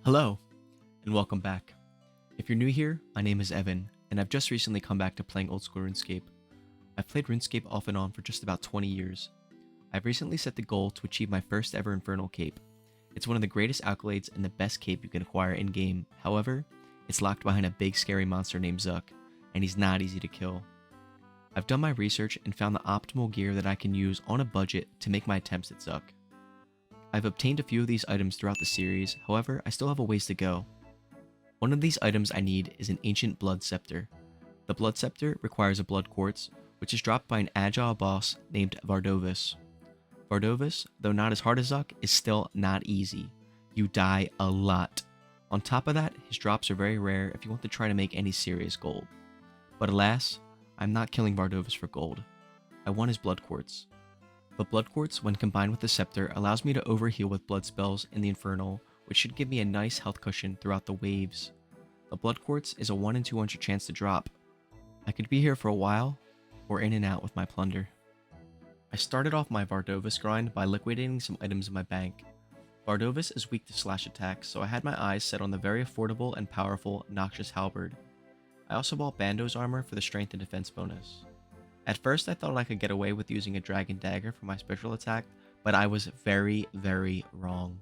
Hello, and welcome back. If you're new here, my name is Evan, and I've just recently come back to playing old school RuneScape. I've played RuneScape off and on for just about 20 years. I've recently set the goal to achieve my first ever Infernal cape. It's one of the greatest accolades and the best cape you can acquire in-game. However, it's locked behind a big scary monster named Zuck, and he's not easy to kill. I've done my research and found the optimal gear that I can use on a budget to make my attempts at Zuck. I've obtained a few of these items throughout the series, however, I still have a ways to go. One of these items I need is an ancient blood scepter. The blood scepter requires a blood quartz, which is dropped by an agile boss named Vardovis. Vardovis, though not as hard as Zuck, is still not easy. You die a lot. On top of that, his drops are very rare if you want to try to make any serious gold. But alas, I'm not killing Vardovis for gold. I want his blood quartz. The blood quartz, when combined with the scepter, allows me to overheal with blood spells in the Infernal, which should give me a nice health cushion throughout the waves. The blood quartz is a 1 in 200 chance to drop. I could be here for a while, or in and out with my plunder. I started off my Vardovis grind by liquidating some items in my bank. Vardovis is weak to slash attacks, so I had my eyes set on the very affordable and powerful Noxious Halberd. I also bought Bando's armor for the strength and defense bonus. At first I thought I could get away with using a dragon dagger for my special attack, but I was very wrong.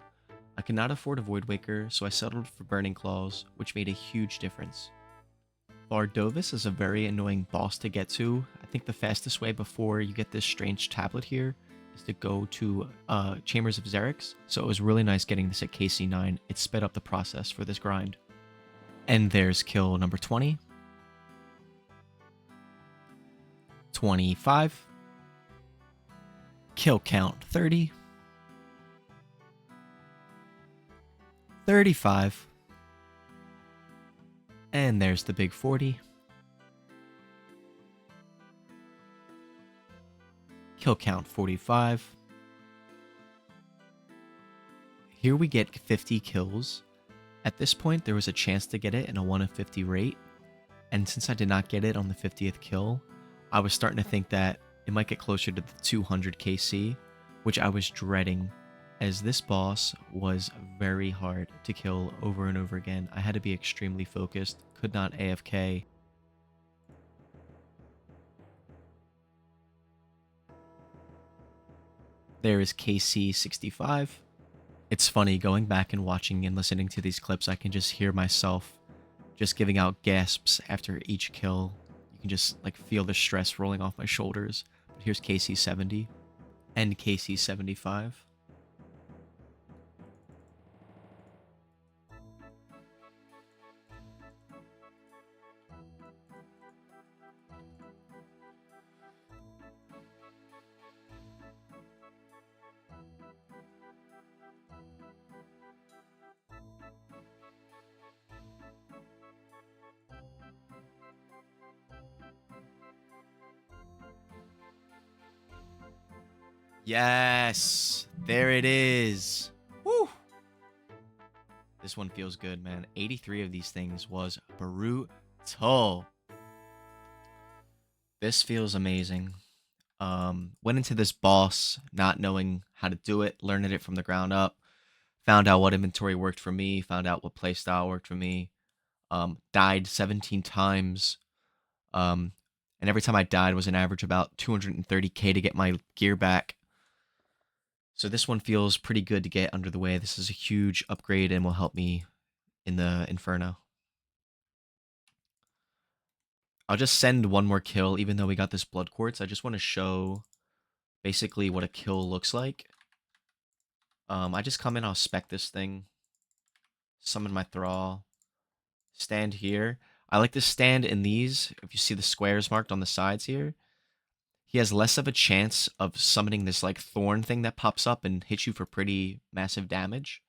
I could not afford a Void Waker, so I settled for Burning Claws, which made a huge difference. Vardovis is a very annoying boss to get to. I think the fastest way before you get this strange tablet here is to go to Chambers of Xerix, so it was really nice getting this at KC9. It sped up the process for this grind. And there's kill number 20. 25. Kill count 30. 35. And there's the big 40. Kill count 45. Here we get 50 kills. At this point, there was a chance to get it in a 1 in 50 rate. And since I did not get it on the 50th kill, I was starting to think that it might get closer to the 200 KC, which I was dreading, as this boss was very hard to kill over and over again. I had to be extremely focused, could not AFK. There is KC 65. It's funny, going back and watching and listening to these clips, I can just hear myself just giving out gasps after each kill. You can just like feel the stress rolling off my shoulders. But here's KC 70 and KC 75. Yes, there it is. Woo! This one feels good, man. 83 of these things was brutal. This feels amazing. Went into this boss not knowing how to do it, learning it from the ground up. Found out what inventory worked for me, found out what playstyle worked for me. Died 17 times. And every time I died was an average about 230k to get my gear back. So this one feels pretty good to get under the way. This is a huge upgrade and will help me in the Inferno. I'll just send one more kill, even though we got this blood quartz. I just want to show basically what a kill looks like. I just come in, I'll spec this thing, summon my thrall, stand here. I like to stand in these. If you see the squares marked on the sides here, he has less of a chance of summoning this like thorn thing that pops up and hits you for pretty massive damage.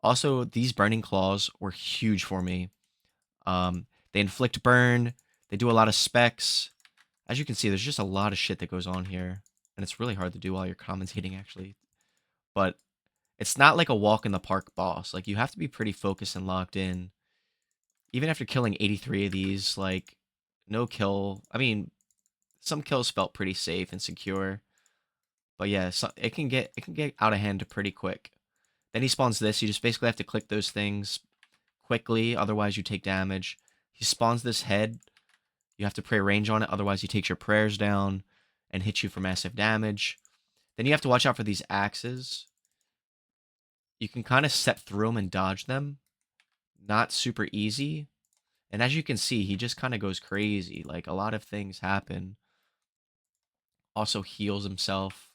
Also, these burning claws were huge for me. They inflict burn. They do a lot of specs. As you can see, there's just a lot of shit that goes on here, and it's really hard to do while you're commentating, actually. But it's not like a walk in the park boss. Like, you have to be pretty focused and locked in. Even after killing 83 of these, like, no kill. I mean, some kills felt pretty safe and secure. But yeah, so it can get out of hand pretty quick. Then he spawns this. You just basically have to click those things quickly, otherwise you take damage. He spawns this head. You have to pray range on it, otherwise he takes your prayers down and hits you for massive damage. Then you have to watch out for these axes. You can kind of set through them and dodge them. Not super easy. And as you can see, he just kind of goes crazy. Like, a lot of things happen. Also heals himself.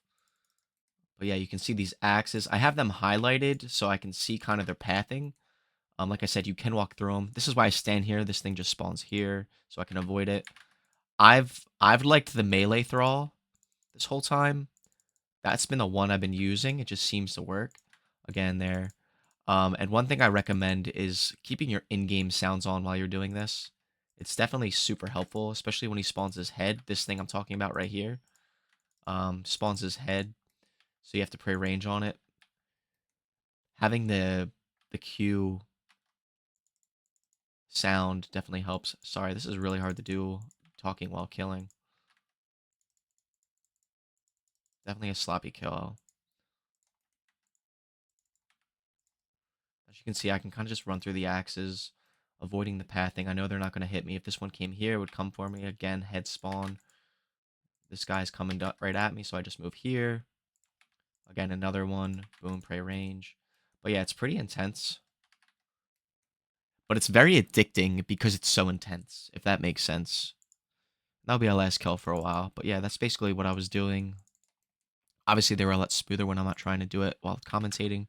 But yeah, you can see these axes. I have them highlighted so I can see kind of their pathing. Like I said, you can walk through them. This is why I stand here. This thing just spawns here, so I can avoid it. I've liked the melee thrall this whole time. That's been the one I've been using. It just seems to work. Again, there. And one thing I recommend is keeping your in-game sounds on while you're doing this. It's definitely super helpful, especially when he spawns his head. This thing I'm talking about right here. Spawns his head, so you have to pray range on it. Having the Q sound definitely helps. Sorry, this is really hard to do, talking while killing. Definitely a sloppy kill. As you can see, I can kind of just run through the axes, avoiding the pathing. I know they're not going to hit me. If this one came here, it would come for me. Again, head spawn. This guy's coming right at me, so I just move here. Again, another one. Boom, pray range. But yeah, it's pretty intense. But it's very addicting because it's so intense, if that makes sense. That'll be our last kill for a while. But yeah, that's basically what I was doing. Obviously, they were a lot smoother when I'm not trying to do it while commentating.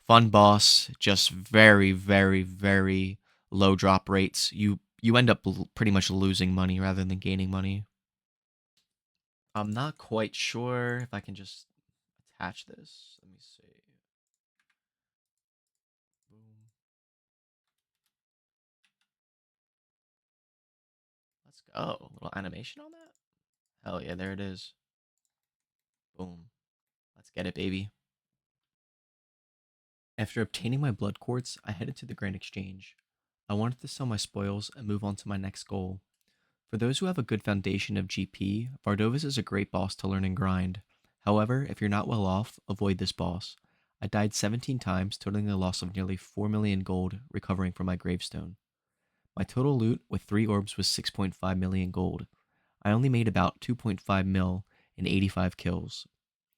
Fun boss, just very, very, very low drop rates. You end up pretty much losing money rather than gaining money. I'm not quite sure if I can just attach this. Let me see. Boom. Let's go. A little animation on that. Hell yeah, there it is. Boom. Let's get it, baby. After obtaining my blood quartz, I headed to the Grand Exchange. I wanted to sell my spoils and move on to my next goal. For those who have a good foundation of GP, Vardovis is a great boss to learn and grind. However, if you're not well off, avoid this boss. I died 17 times, totaling a loss of nearly 4 million gold recovering from my gravestone. My total loot with 3 orbs was 6.5 million gold. I only made about 2.5 mil in 85 kills.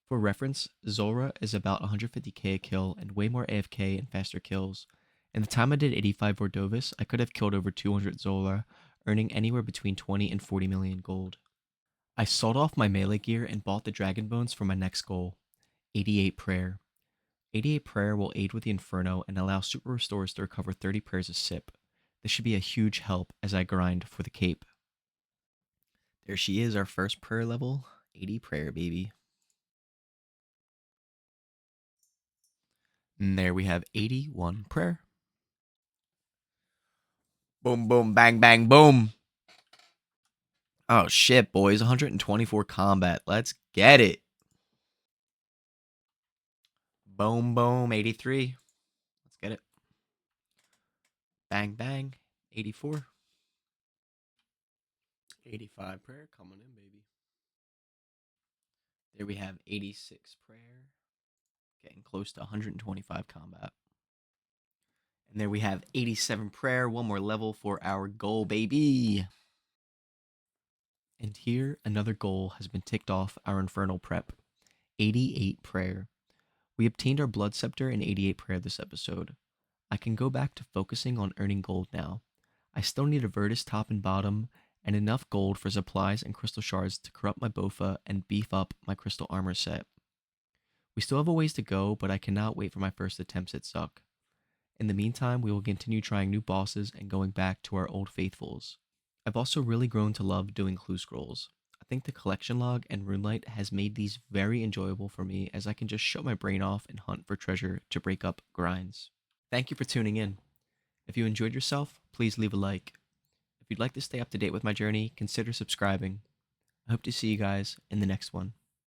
For reference, Zora is about 150k a kill and way more AFK and faster kills. In the time I did 85 Vordovis, I could have killed over 200 Zora, earning anywhere between 20 and 40 million gold. I sold off my melee gear and bought the dragon bones for my next goal, 88 prayer. 88 prayer will aid with the Inferno and allow super restores to recover 30 prayers a sip. This should be a huge help as I grind for the cape. There she is, our first prayer level, 80 prayer, baby. And there we have 81 prayer. Boom, boom, bang, bang, boom. Oh shit, boys. 124 combat. Let's get it. Boom, boom, 83. Let's get it. Bang, bang, 84. 85 prayer coming in, baby. There we have 86 prayer. Getting close to 125 combat. And there we have 87 prayer. One more level for our goal, baby. And here, another goal has been ticked off our Infernal prep. 88 prayer. We obtained our Blood Scepter in 88 prayer this episode. I can go back to focusing on earning gold now. I still need a Virtus top and bottom, and enough gold for supplies and crystal shards to corrupt my Bofa and beef up my crystal armor set. We still have a ways to go, but I cannot wait for my first attempts at Zuck. In the meantime, we will continue trying new bosses and going back to our old faithfuls. I've also really grown to love doing clue scrolls. I think the collection log and runelight has made these very enjoyable for me as I can just shut my brain off and hunt for treasure to break up grinds. Thank you for tuning in. If you enjoyed yourself, please leave a like. If you'd like to stay up to date with my journey, consider subscribing. I hope to see you guys in the next one.